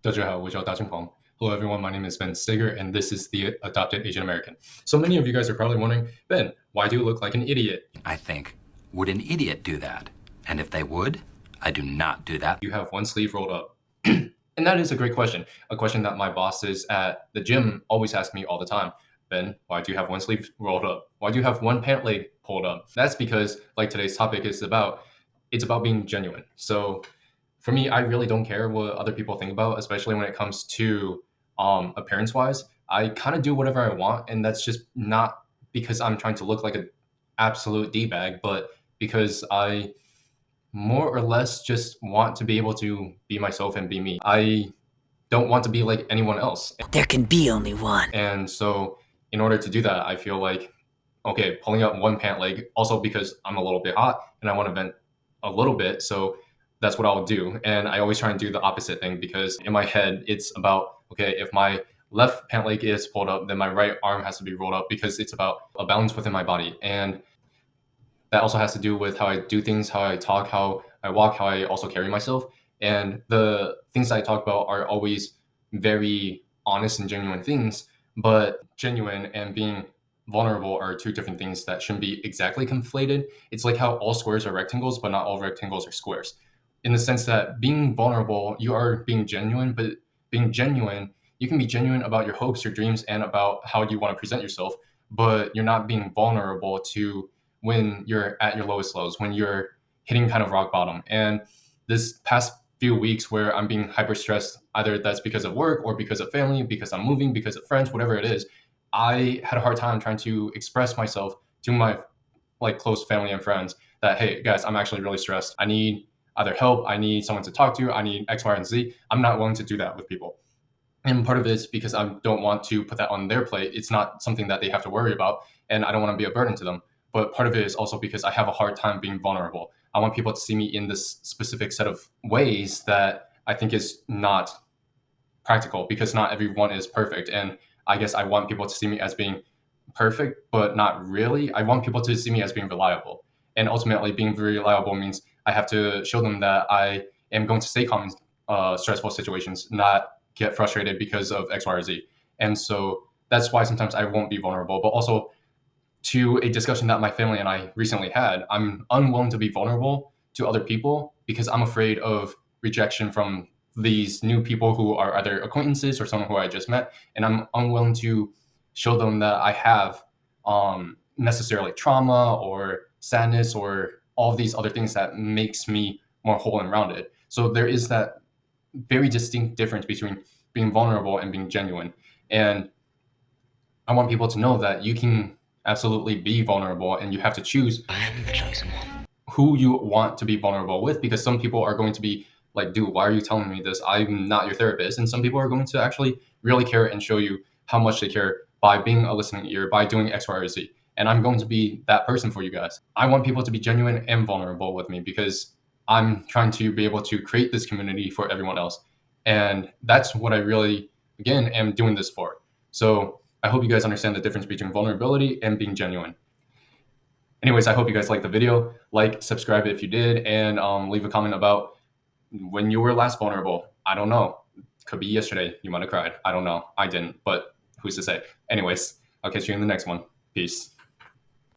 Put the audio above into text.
大家好，我叫大清黄. Hello, everyone. My name is Ben Steger, and this is the Adopted Asian American. So many of you guys are probably wondering, Ben, why do you look like an idiot? I think, would an idiot do that? And if they would, I do not do that. You have one sleeve rolled up. And that is a great question. A question that my bosses at the gym always ask me all the time. Ben, why do you have one sleeve rolled up? Why do you have one pant leg pulled up? That's because, like today's topic is about, it's about being genuine. So for me, I really don't care what other people think about, especially when it comes to appearance wise. I kind of do whatever I want, and that's just not because I'm trying to look like an absolute d bag, but because I more or less just want to be able to be myself and be me. I don't want to be like anyone else. There can be only one. And so, in order to do that, I feel like, okay, pulling up one pant leg, also because I'm a little bit hot and I want to vent a little bit. So, that's what I'll do. And I always try and do the opposite thing because in my head, it's about, okay, if my left pant leg is pulled up, then my right arm has to be rolled up because it's about a balance within my body. And that also has to do with how I do things, how I talk, how I walk, how I also carry myself. And the things that I talk about are always very honest and genuine things, but genuine and being vulnerable are two different things that shouldn't be exactly conflated. It's like how all squares are rectangles, but not all rectangles are squares. In the sense that being vulnerable, you are being genuine, but being genuine, you can be genuine about your hopes, your dreams, and about how you want to present yourself, but you're not being vulnerable to when you're at your lowest lows, when you're hitting kind of rock bottom. And this past few weeks where I'm being hyper stressed, either that's because of work or because of family, because I'm moving, because of friends, whatever it is, I had a hard time trying to express myself to my like close family and friends that, hey guys, I'm actually really stressed. I need either help, I need someone to talk to, I need X, Y, and Z. I'm not willing to do that with people. And part of it is because I don't want to put that on their plate. It's not something that they have to worry about, and I don't want to be a burden to them. But part of it is also because I have a hard time being vulnerable. I want people to see me in this specific set of ways that I think is not practical because not everyone is perfect. And I guess I want people to see me as being perfect, but not really. I want people to see me as being reliable. And ultimately, being very reliable means I have to show them that I am going to stay calm in stressful situations, not get frustrated because of X, Y, or Z. And so that's why sometimes I won't be vulnerable. But also, to a discussion that my family and I recently had, I'm unwilling to be vulnerable to other people because I'm afraid of rejection from these new people who are either acquaintances or someone who I just met. And I'm unwilling to show them that I have necessarily trauma or sadness or all these other things that makes me more whole and rounded. So there is that very distinct difference between being vulnerable and being genuine. And I want people to know that you can absolutely be vulnerable and you have to choose I am the chosen one. who you want to be vulnerable with because some people are going to be like, dude, why are you telling me this? I'm not your therapist. And some people are going to actually really care and show you how much they care by being a listening ear, by doing X, Y, or Z. And I'm going to be that person for you guys. I want people to be genuine and vulnerable with me because I'm trying to be able to create this community for everyone else. And that's what I really, again, am doing this for. So I hope you guys understand the difference between vulnerability and being genuine. Anyways, I hope you guys liked the video. Like, subscribe if you did, and leave a comment about when you were last vulnerable. I don't know. Could be yesterday. You might have cried. I don't know. I didn't, but who's to say? Anyways, I'll catch you in the next one. Peace.